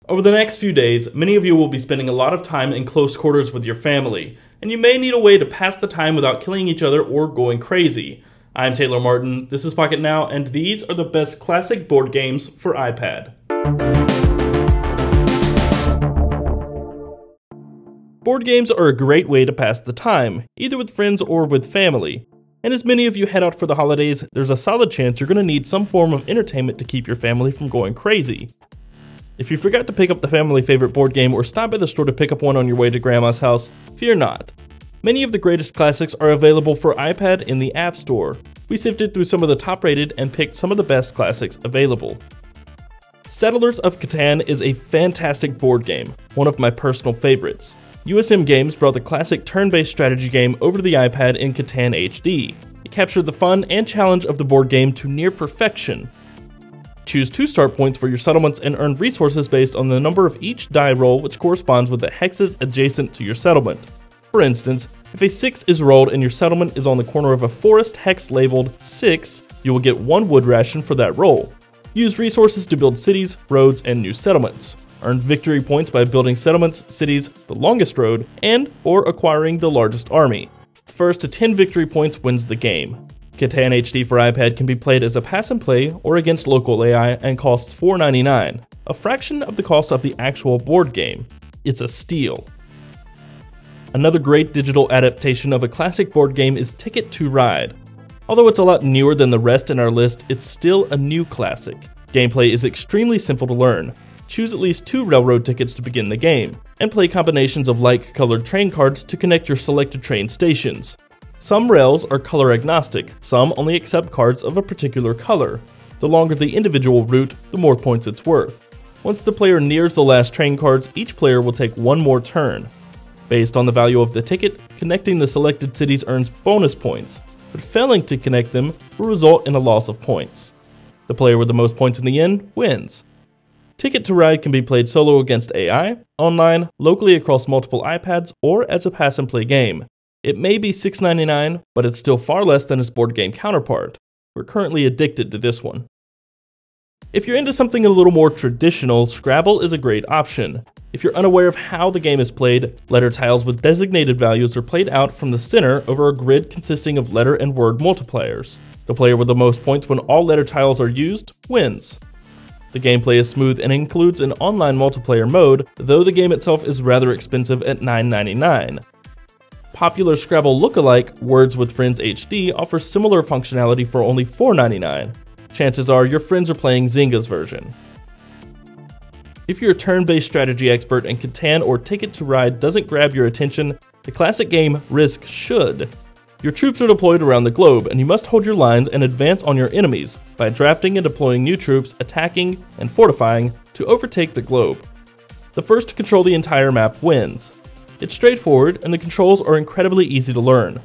Over the next few days, many of you will be spending a lot of time in close quarters with your family, and you may need a way to pass the time without killing each other or going crazy. I'm Taylor Martin, this is Pocketnow, and these are the best classic board games for iPad. Board games are a great way to pass the time, either with friends or with family. And as many of you head out for the holidays, there's a solid chance you're going to need some form of entertainment to keep your family from going crazy. If you forgot to pick up the family favorite board game or stop by the store to pick up one on your way to grandma's house, fear not. Many of the greatest classics are available for iPad in the App Store. We sifted through some of the top rated and picked some of the best classics available. Settlers of Catan is a fantastic board game, one of my personal favorites. USM Games brought the classic turn-based strategy game over to the iPad in Catan HD. It captured the fun and challenge of the board game to near perfection. Choose 2 start points for your settlements and earn resources based on the number of each die roll, which corresponds with the hexes adjacent to your settlement. For instance, if a 6 is rolled and your settlement is on the corner of a forest hex labeled 6, you will get 1 wood ration for that roll. Use resources to build cities, roads, and new settlements. Earn victory points by building settlements, cities, the longest road, and or acquiring the largest army. First to 10 victory points wins the game. Catan HD for iPad can be played as a pass and play or against local AI and costs $4.99, a fraction of the cost of the actual board game. It's a steal. Another great digital adaptation of a classic board game is Ticket to Ride. Although it's a lot newer than the rest in our list, it's still a new classic. Gameplay is extremely simple to learn. Choose at least 2 railroad tickets to begin the game, and play combinations of like-colored train cards to connect your selected train stations. Some rails are color agnostic, some only accept cards of a particular color. The longer the individual route, the more points it's worth. Once the player nears the last train cards, each player will take 1 more turn. Based on the value of the ticket, connecting the selected cities earns bonus points, but failing to connect them will result in a loss of points. The player with the most points in the end wins. Ticket to Ride can be played solo against AI, online, locally across multiple iPads, or as a pass and play game. It may be $6.99, but it's still far less than its board game counterpart. We're currently addicted to this one. If you're into something a little more traditional, Scrabble is a great option. If you're unaware of how the game is played, letter tiles with designated values are played out from the center over a grid consisting of letter and word multipliers. The player with the most points when all letter tiles are used wins. The gameplay is smooth and includes an online multiplayer mode, though the game itself is rather expensive at $9.99. Popular Scrabble lookalike, Words with Friends HD, offers similar functionality for only $4.99. Chances are your friends are playing Zynga's version. If you're a turn-based strategy expert and Catan or Ticket to Ride doesn't grab your attention, the classic game Risk should. Your troops are deployed around the globe, and you must hold your lines and advance on your enemies by drafting and deploying new troops, attacking, and fortifying to overtake the globe. The first to control the entire map wins. It's straightforward, and the controls are incredibly easy to learn.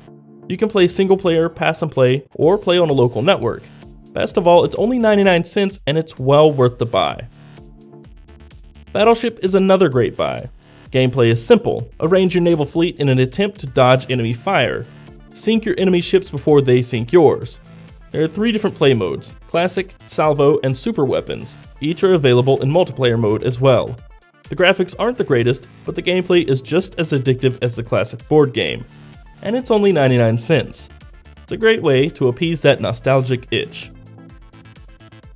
You can play single player, pass and play, or play on a local network. Best of all, it's only 99 cents, and it's well worth the buy. Battleship is another great buy. Gameplay is simple. Arrange your naval fleet in an attempt to dodge enemy fire. Sink your enemy ships before they sink yours. There are 3 different play modes: Classic, Salvo, and Super Weapons. Each are available in multiplayer mode as well. The graphics aren't the greatest, but the gameplay is just as addictive as the classic board game. And it's only 99 cents. It's a great way to appease that nostalgic itch.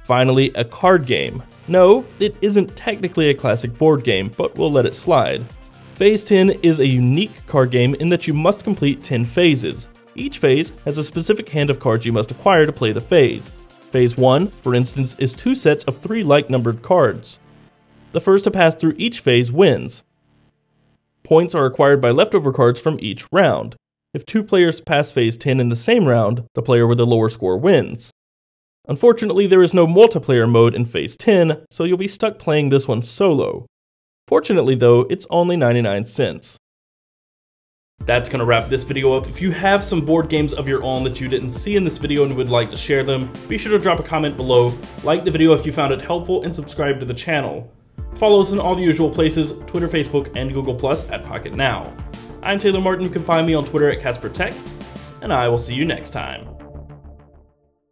Finally, a card game. No, it isn't technically a classic board game, but we'll let it slide. Phase 10 is a unique card game in that you must complete 10 phases. Each phase has a specific hand of cards you must acquire to play the phase. Phase 1, for instance, is 2 sets of 3 like-numbered cards. The first to pass through each phase wins. Points are acquired by leftover cards from each round. If 2 players pass phase 10 in the same round, the player with the lower score wins. Unfortunately, there is no multiplayer mode in phase 10, so you'll be stuck playing this one solo. Fortunately though, it's only 99 cents. That's gonna wrap this video up. If you have some board games of your own that you didn't see in this video and would like to share them, be sure to drop a comment below, like the video if you found it helpful, and subscribe to the channel. Follow us in all the usual places, Twitter, Facebook, and Google+, at Pocketnow. I'm Taylor Martin. You can find me on Twitter at CasperTech, and I will see you next time.